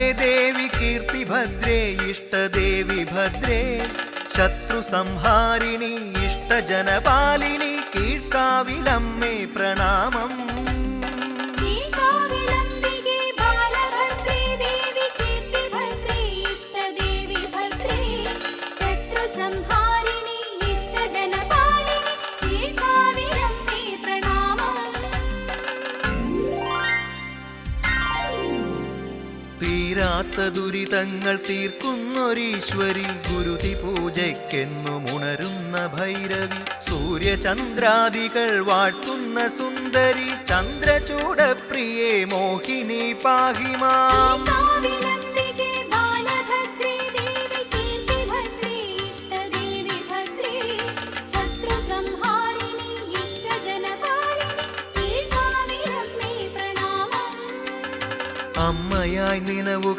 ദേവി കീർത്തിഭദ്രേ ഇഷ്ടദേവി ഭദ്രേ ശത്രു സംഹാരിണി ഇഷ്ടജനപാലിനി കീഴ്ക്കാവിലമ്മേ പ്രണാമം. തീരാത്ത ദുരിതങ്ങൾ തീർക്കുന്നൊരീശ്വരി ഗുരുതി പൂജയ്ക്കെന്നും ഉണരുന്ന ഭൈരവി സൂര്യചന്ദ്രാദികൾ വാഴ്ത്തുന്ന സുന്ദരി ചന്ദ്രചൂഡപ്രിയേ മോഹിനി പാഹിമാം. അമ്മയായി നിനവു